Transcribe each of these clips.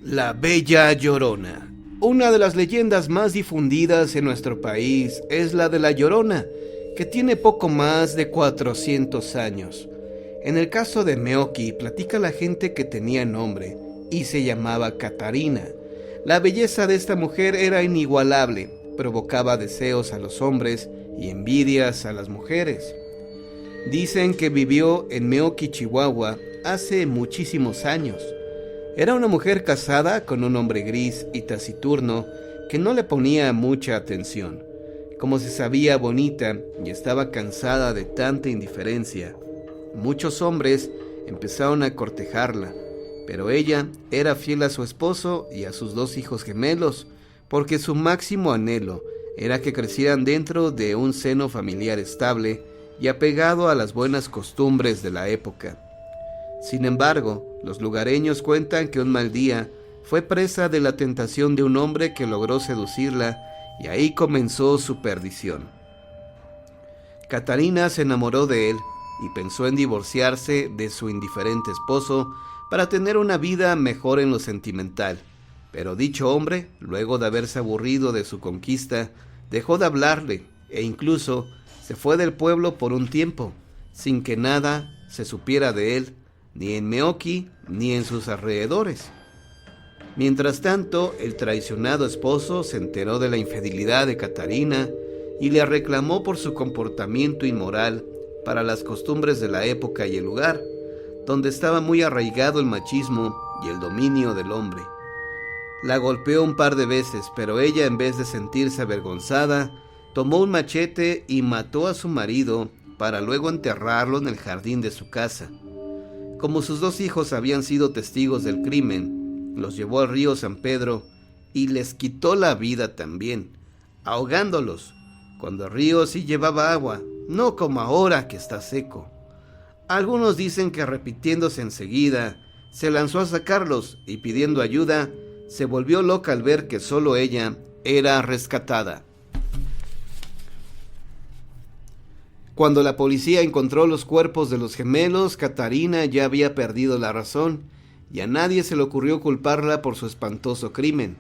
La Bella Llorona. Una de las leyendas más difundidas en nuestro país es la de La Llorona, que tiene poco más de 400 años. En el caso de Meoqui, platica la gente que tenía nombre y se llamaba Catarina. La belleza de esta mujer era inigualable, provocaba deseos a los hombres y envidias a las mujeres. Dicen que vivió en Meoqui, Chihuahua, hace muchísimos años. Era una mujer casada con un hombre gris y taciturno que no le ponía mucha atención. Como se sabía bonita y estaba cansada de tanta indiferencia, muchos hombres empezaron a cortejarla, pero ella era fiel a su esposo y a sus 2 hijos gemelos, porque su máximo anhelo era que crecieran dentro de un seno familiar estable y apegado a las buenas costumbres de la época. Sin embargo, los lugareños cuentan que un mal día fue presa de la tentación de un hombre que logró seducirla y ahí comenzó su perdición. Catarina se enamoró de él y pensó en divorciarse de su indiferente esposo para tener una vida mejor en lo sentimental, pero dicho hombre, luego de haberse aburrido de su conquista, dejó de hablarle e incluso se fue del pueblo por un tiempo, sin que nada se supiera de él, ni en Meoqui ni en sus alrededores. Mientras tanto, el traicionado esposo se enteró de la infidelidad de Catarina y le reclamó por su comportamiento inmoral para las costumbres de la época y el lugar, donde estaba muy arraigado el machismo y el dominio del hombre. La golpeó un par de veces, pero ella, en vez de sentirse avergonzada, tomó un machete y mató a su marido para luego enterrarlo en el jardín de su casa. Como sus 2 hijos habían sido testigos del crimen, los llevó al río San Pedro y les quitó la vida también, ahogándolos, cuando el río sí llevaba agua, no como ahora que está seco. Algunos dicen que repitiéndose enseguida, se lanzó a sacarlos y pidiendo ayuda, se volvió loca al ver que solo ella era rescatada. Cuando la policía encontró los cuerpos de los gemelos, Catarina ya había perdido la razón y a nadie se le ocurrió culparla por su espantoso crimen,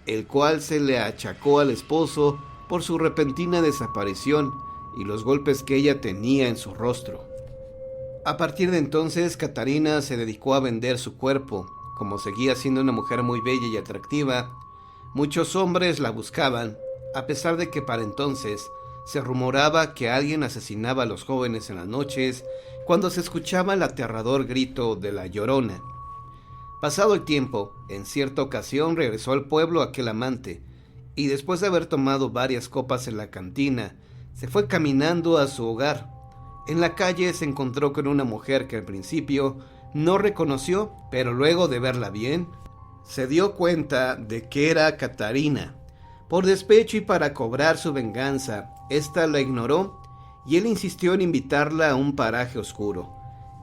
el cual se le achacó al esposo por su repentina desaparición y los golpes que ella tenía en su rostro. A partir de entonces, Catarina se dedicó a vender su cuerpo. Como seguía siendo una mujer muy bella y atractiva, muchos hombres la buscaban, a pesar de que para entonces se rumoraba que alguien asesinaba a los jóvenes en las noches cuando se escuchaba el aterrador grito de la Llorona. Pasado el tiempo, en cierta ocasión regresó al pueblo aquel amante, y después de haber tomado varias copas en la cantina, se fue caminando a su hogar. En la calle se encontró con una mujer que al principio no reconoció, pero luego de verla bien, se dio cuenta de que era Catarina. Por despecho y para cobrar su venganza, ésta la ignoró y él insistió en invitarla a un paraje oscuro.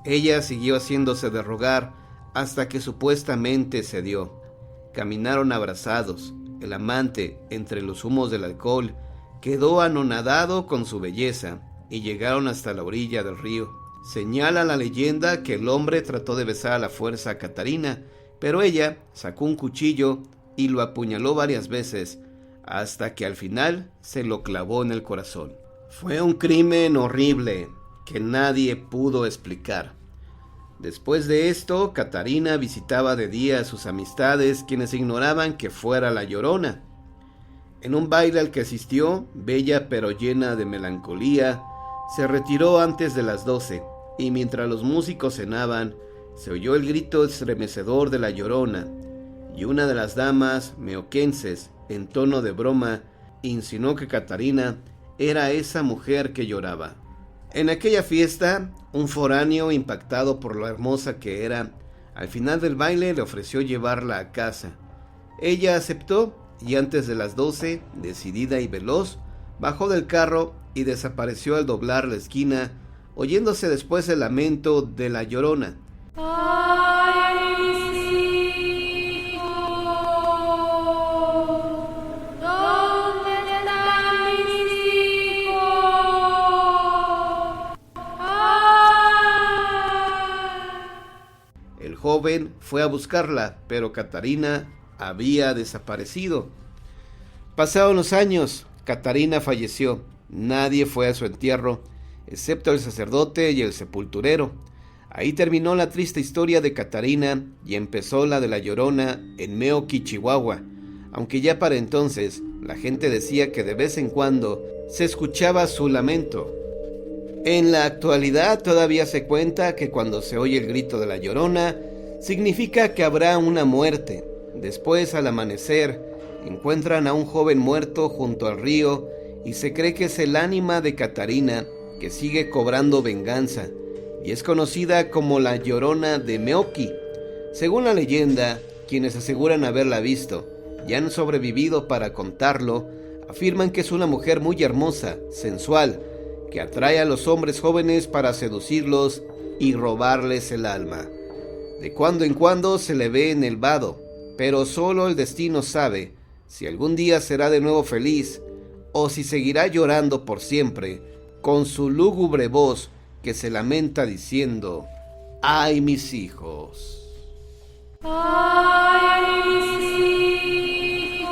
Ella siguió haciéndose de rogar hasta que supuestamente cedió. Caminaron abrazados. El amante, entre los humos del alcohol, quedó anonadado con su belleza y llegaron hasta la orilla del río. Señala la leyenda que el hombre trató de besar a la fuerza a Catarina, pero ella sacó un cuchillo y lo apuñaló varias veces, hasta que al final se lo clavó en el corazón. Fue un crimen horrible que nadie pudo explicar. Después de esto, Catarina visitaba de día a sus amistades, quienes ignoraban que fuera la Llorona. En un baile al que asistió, bella pero llena de melancolía, se retiró antes de las 12, y mientras los músicos cenaban, se oyó el grito estremecedor de la Llorona, y una de las damas meoquenses, en tono de broma, insinuó que Catarina era esa mujer que lloraba. En aquella fiesta, un foráneo, impactado por lo hermosa que era, al final del baile le ofreció llevarla a casa. Ella aceptó y antes de las 12, decidida y veloz, bajó del carro y desapareció al doblar la esquina, oyéndose después el lamento de la Llorona. joven fue a buscarla, pero Catarina había desaparecido. Pasaron los años, Catarina falleció. Nadie fue a su entierro, excepto el sacerdote y el sepulturero. Ahí terminó la triste historia de Catarina y empezó la de la Llorona en Meoqui, Chihuahua, aunque ya para entonces la gente decía que de vez en cuando se escuchaba su lamento. En la actualidad todavía se cuenta que cuando se oye el grito de la Llorona, significa que habrá una muerte. Después, al amanecer, encuentran a un joven muerto junto al río y se cree que es el ánima de Catarina que sigue cobrando venganza y es conocida como la Llorona de Meoqui. Según la leyenda, quienes aseguran haberla visto y han sobrevivido para contarlo, afirman que es una mujer muy hermosa, sensual, que atrae a los hombres jóvenes para seducirlos y robarles el alma. De cuando en cuando se le ve en el vado, pero solo el destino sabe si algún día será de nuevo feliz o si seguirá llorando por siempre con su lúgubre voz que se lamenta diciendo: ¡ay, mis hijos! ¡Ay, mis hijos!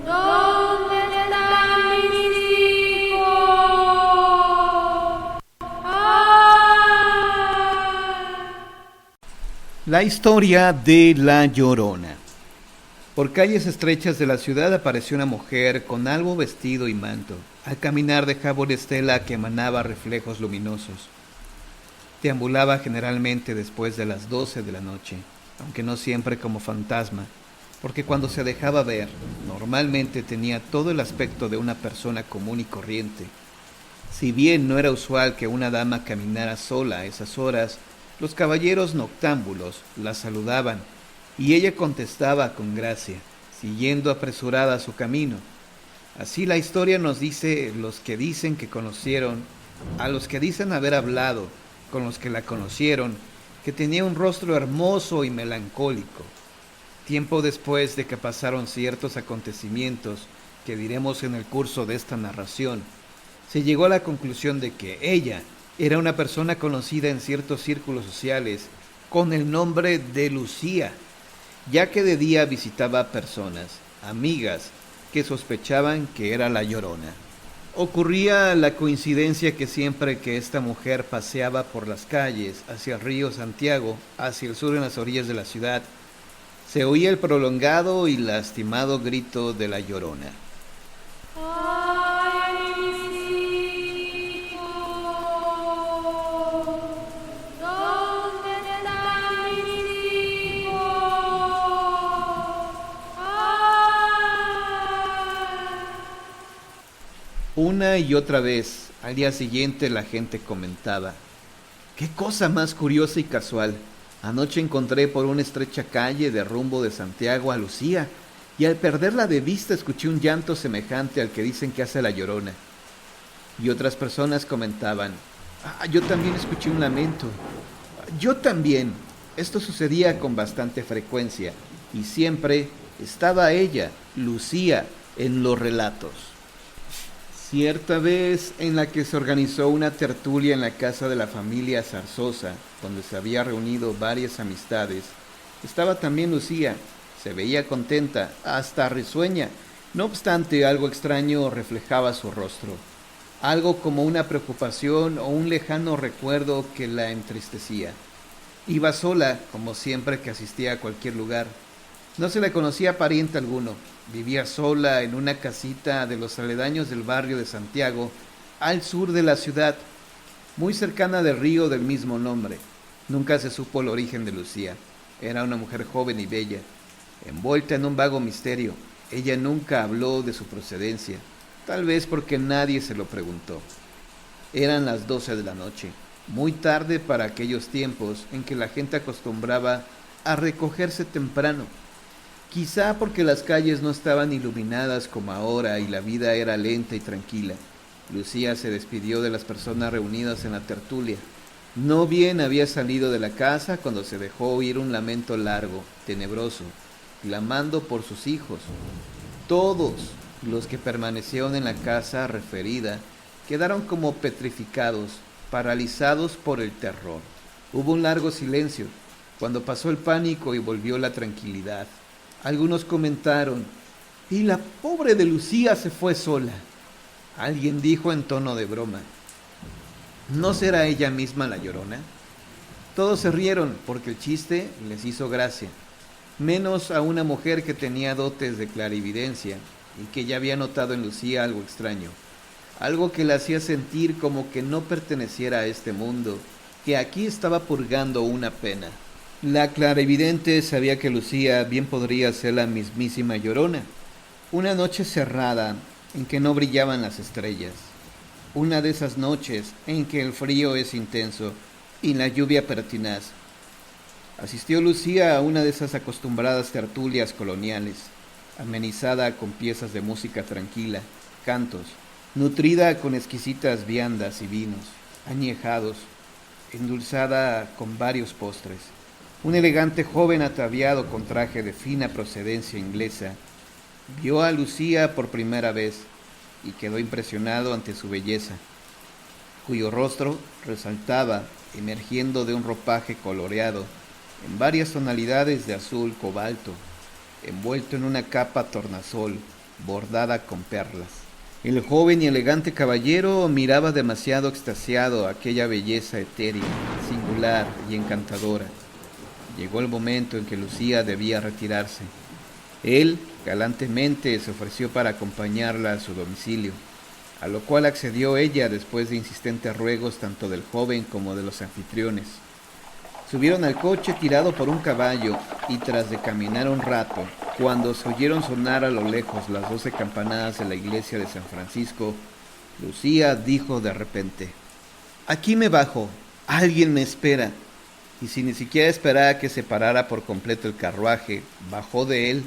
¿Dónde están mis hijos? ¡Ay! La historia de la Llorona. Por calles estrechas de la ciudad apareció una mujer con algo vestido y manto. Al caminar dejaba una estela que emanaba reflejos luminosos. Deambulaba generalmente después de las 12 de la noche, aunque no siempre como fantasma, porque cuando se dejaba ver, normalmente tenía todo el aspecto de una persona común y corriente. Si bien no era usual que una dama caminara sola a esas horas, los caballeros noctámbulos la saludaban, y ella contestaba con gracia, siguiendo apresurada su camino. Así la historia nos dice los que dicen que conocieron, a los que dicen haber hablado, con los que la conocieron, que tenía un rostro hermoso y melancólico. Tiempo después de que pasaron ciertos acontecimientos que diremos en el curso de esta narración, se llegó a la conclusión de que ella era una persona conocida en ciertos círculos sociales con el nombre de Lucía, ya que de día visitaba personas, amigas, que sospechaban que era la Llorona. Ocurría la coincidencia que siempre que esta mujer paseaba por las calles hacia el río Santiago, hacia el sur en las orillas de la ciudad, se oía el prolongado y lastimado grito de la Llorona. ¡Ay, mis hijos! ¿Dónde están mis hijos? ¡Ay! Una y otra vez, al día siguiente la gente comentaba: ¡qué cosa más curiosa y casual! Anoche encontré por una estrecha calle de rumbo de Santiago a Lucía, y al perderla de vista escuché un llanto semejante al que dicen que hace la Llorona. Y otras personas comentaban: yo también escuché un lamento. Yo también. Esto sucedía con bastante frecuencia, y siempre estaba ella, Lucía, en los relatos. Cierta vez en la que se organizó una tertulia en la casa de la familia Zarzosa, donde se había reunido varias amistades, estaba también Lucía. Se veía contenta, hasta risueña. No obstante, algo extraño reflejaba su rostro, algo como una preocupación o un lejano recuerdo que la entristecía. Iba sola, como siempre que asistía a cualquier lugar. No se le conocía pariente alguno. Vivía sola en una casita de los aledaños del barrio de Santiago, al sur de la ciudad, muy cercana del río del mismo nombre. Nunca se supo el origen de Lucía. Era una mujer joven y bella, envuelta en un vago misterio. Ella nunca habló de su procedencia, tal vez porque nadie se lo preguntó. Eran las 12 de la noche, muy tarde para aquellos tiempos en que la gente acostumbraba a recogerse temprano. Quizá porque las calles no estaban iluminadas como ahora y la vida era lenta y tranquila. Lucía se despidió de las personas reunidas en la tertulia. No bien había salido de la casa cuando se dejó oír un lamento largo, tenebroso, clamando por sus hijos. Todos los que permanecieron en la casa referida quedaron como petrificados, paralizados por el terror. Hubo un largo silencio, cuando pasó el pánico y volvió la tranquilidad. Algunos comentaron: «Y la pobre de Lucía se fue sola». Alguien dijo en tono de broma: «¿No será ella misma la Llorona?». Todos se rieron porque el chiste les hizo gracia, menos a una mujer que tenía dotes de clarividencia y que ya había notado en Lucía algo extraño, algo que la hacía sentir como que no perteneciera a este mundo, que aquí estaba purgando una pena. La clarividente sabía que Lucía bien podría ser la mismísima Llorona. Una noche cerrada en que no brillaban las estrellas, una de esas noches en que el frío es intenso y la lluvia pertinaz. Asistió Lucía a una de esas acostumbradas tertulias coloniales, amenizada con piezas de música tranquila, cantos, nutrida con exquisitas viandas y vinos, añejados, endulzada con varios postres. Un elegante joven ataviado con traje de fina procedencia inglesa vio a Lucía por primera vez y quedó impresionado ante su belleza, cuyo rostro resaltaba emergiendo de un ropaje coloreado en varias tonalidades de azul cobalto, envuelto en una capa tornasol bordada con perlas. El joven y elegante caballero miraba demasiado extasiado aquella belleza etérea, singular y encantadora. Llegó el momento en que Lucía debía retirarse. Él galantemente se ofreció para acompañarla a su domicilio, a lo cual accedió ella después de insistentes ruegos tanto del joven como de los anfitriones. Subieron al coche tirado por un caballo y tras de caminar un rato, cuando se oyeron sonar a lo lejos las 12 campanadas de la iglesia de San Francisco, Lucía dijo de repente: «Aquí me bajo, alguien me espera». Y sin ni siquiera esperar a que se parara por completo el carruaje, bajó de él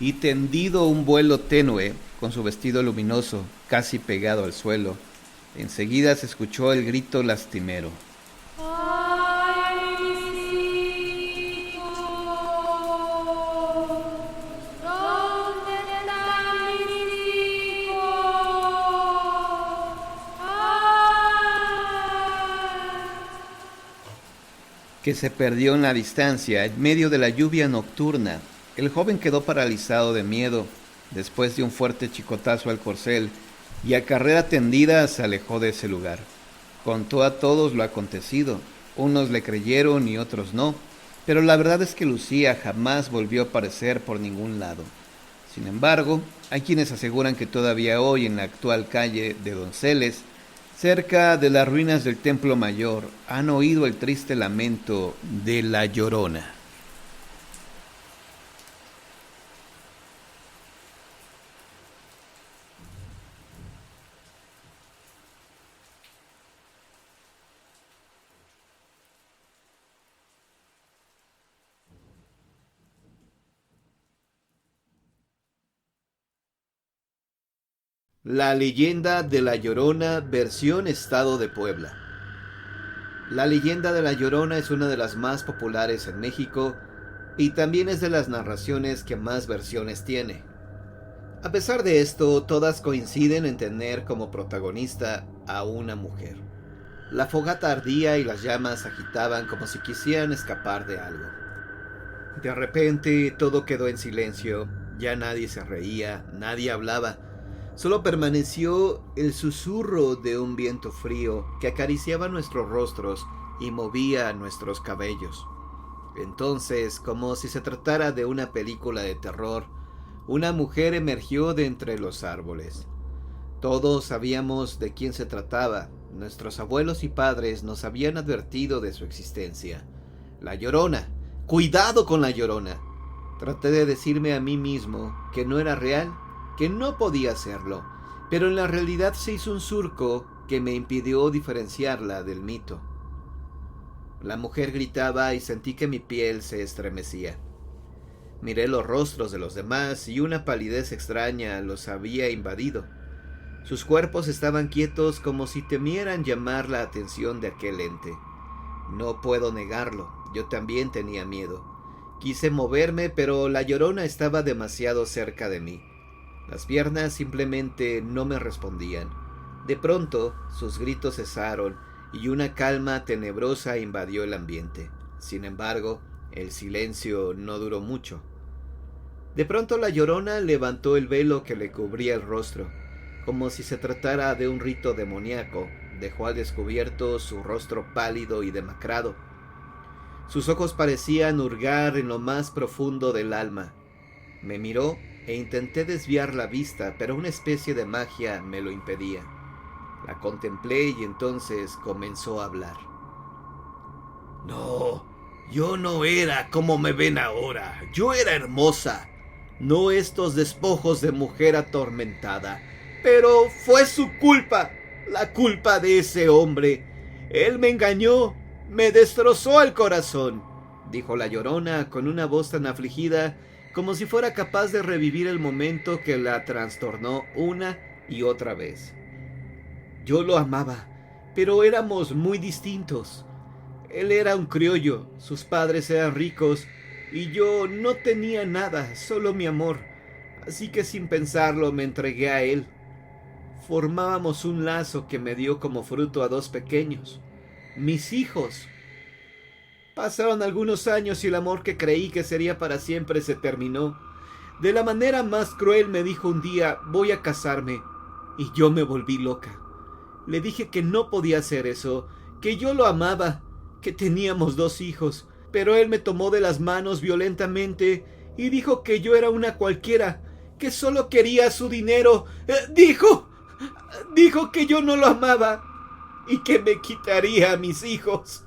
y, tendido un vuelo tenue, con su vestido luminoso casi pegado al suelo, enseguida se escuchó el grito lastimero: ¡Ay, mis hijos! ¿Dónde están mis hijos? ¡Ay! que se perdió en la distancia, en medio de la lluvia nocturna. El joven quedó paralizado de miedo, después de un fuerte chicotazo al corcel, y a carrera tendida se alejó de ese lugar. Contó a todos lo acontecido. Unos le creyeron y otros no, pero la verdad es que Lucía jamás volvió a aparecer por ningún lado. Sin embargo, hay quienes aseguran que todavía hoy en la actual calle de Donceles, cerca de las ruinas del Templo Mayor, han oído el triste lamento de la Llorona. La leyenda de la Llorona, versión Estado de Puebla. La leyenda de la Llorona es una de las más populares en México y también es de las narraciones que más versiones tiene. A pesar de esto, todas coinciden en tener como protagonista a una mujer. La fogata ardía y las llamas agitaban como si quisieran escapar de algo. De repente todo quedó en silencio, ya nadie se reía, nadie hablaba. Solo permaneció el susurro de un viento frío que acariciaba nuestros rostros y movía nuestros cabellos. Entonces, como si se tratara de una película de terror, una mujer emergió de entre los árboles. Todos sabíamos de quién se trataba. Nuestros abuelos y padres nos habían advertido de su existencia. La Llorona. ¡Cuidado con la Llorona! Traté de decirme a mí mismo que no era real, que no podía hacerlo, pero en la realidad se hizo un surco que me impidió diferenciarla del mito. La mujer gritaba y sentí que mi piel se estremecía. Miré los rostros de los demás y una palidez extraña los había invadido. Sus cuerpos estaban quietos como si temieran llamar la atención de aquel ente. No puedo negarlo, yo también tenía miedo. Quise moverme, pero la Llorona estaba demasiado cerca de mí. Las piernas simplemente no me respondían. De pronto, sus gritos cesaron y una calma tenebrosa invadió el ambiente. Sin embargo, el silencio no duró mucho. De pronto la Llorona levantó el velo que le cubría el rostro, como si se tratara de un rito demoníaco. Dejó al descubierto su rostro pálido y demacrado. Sus ojos parecían hurgar en lo más profundo del alma. Me miró e intenté desviar la vista, pero una especie de magia me lo impedía. La contemplé y entonces comenzó a hablar. No, yo no era como me ven ahora. Yo era hermosa, no estos despojos de mujer atormentada. Pero fue su culpa, la culpa de ese hombre. Él me engañó, me destrozó el corazón, dijo la Llorona con una voz tan afligida como si fuera capaz de revivir el momento que la trastornó una y otra vez. Yo lo amaba, pero éramos muy distintos. Él era un criollo, sus padres eran ricos, y yo no tenía nada, solo mi amor. Así que sin pensarlo me entregué a él. Formábamos un lazo que me dio como fruto a 2 pequeños, mis hijos. Pasaron algunos años y el amor que creí que sería para siempre se terminó. De la manera más cruel me dijo un día: voy a casarme, y yo me volví loca. Le dije que no podía hacer eso, que yo lo amaba, que teníamos 2 hijos, pero él me tomó de las manos violentamente y dijo que yo era una cualquiera, que solo quería su dinero. Dijo que yo no lo amaba y que me quitaría a mis hijos.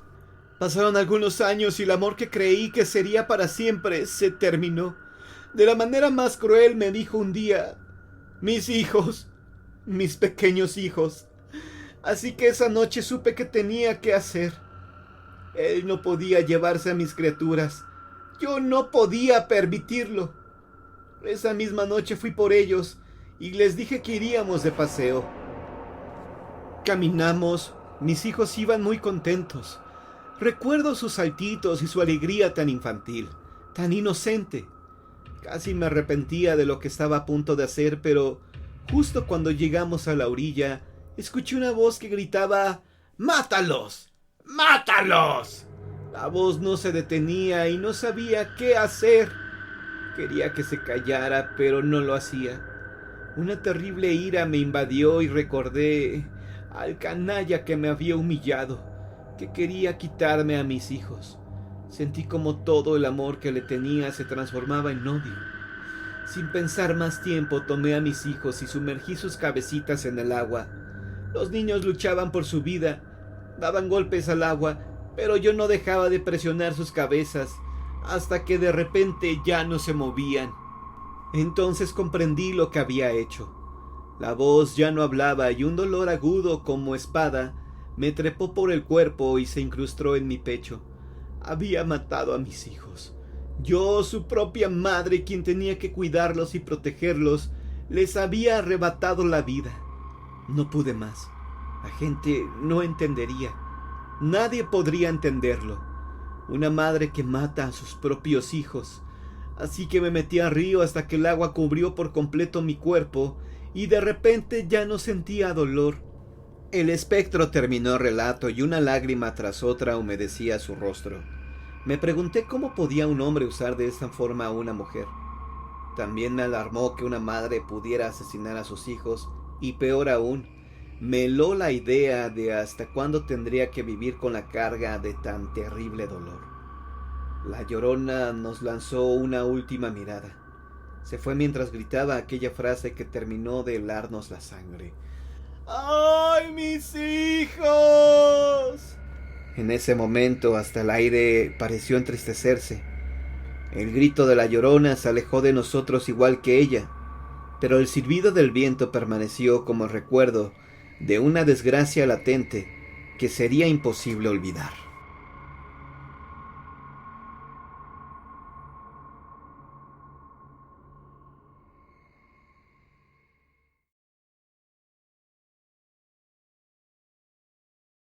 Pasaron algunos años y el amor que creí que sería para siempre se terminó. De la manera más cruel me dijo un día: mis hijos, mis pequeños hijos. Así que esa noche supe que tenía que hacer. Él no podía llevarse a mis criaturas. Yo no podía permitirlo. Esa misma noche fui por ellos y les dije que iríamos de paseo. Caminamos, mis hijos iban muy contentos. Recuerdo sus saltitos y su alegría tan infantil, tan inocente. Casi me arrepentía de lo que estaba a punto de hacer, pero justo cuando llegamos a la orilla, escuché una voz que gritaba: ¡mátalos! ¡Mátalos! La voz no se detenía y no sabía qué hacer. Quería que se callara, pero no lo hacía. Una terrible ira me invadió y recordé al canalla que me había humillado, que quería quitarme a mis hijos. Sentí como todo el amor que le tenía se transformaba en odio. Sin pensar más tiempo, tomé a mis hijos y sumergí sus cabecitas en el agua. Los niños luchaban por su vida, daban golpes al agua, pero yo no dejaba de presionar sus cabezas, hasta que de repente ya no se movían. Entonces comprendí lo que había hecho. La voz ya no hablaba y un dolor agudo como espada me trepó por el cuerpo y se incrustó en mi pecho. Había matado a mis hijos. Yo, su propia madre, quien tenía que cuidarlos y protegerlos, les había arrebatado la vida. No pude más. La gente no entendería. Nadie podría entenderlo. Una madre que mata a sus propios hijos. Así que me metí al río hasta que el agua cubrió por completo mi cuerpo y de repente ya no sentía dolor. El espectro terminó el relato y una lágrima tras otra humedecía su rostro. Me pregunté cómo podía un hombre usar de esta forma a una mujer. También me alarmó que una madre pudiera asesinar a sus hijos y peor aún, me heló la idea de hasta cuándo tendría que vivir con la carga de tan terrible dolor. La Llorona nos lanzó una última mirada. Se fue mientras gritaba aquella frase que terminó de helarnos la sangre. ¡Ay, mis hijos! En ese momento hasta el aire pareció entristecerse. El grito de la Llorona se alejó de nosotros igual que ella, pero el silbido del viento permaneció como recuerdo de una desgracia latente que sería imposible olvidar.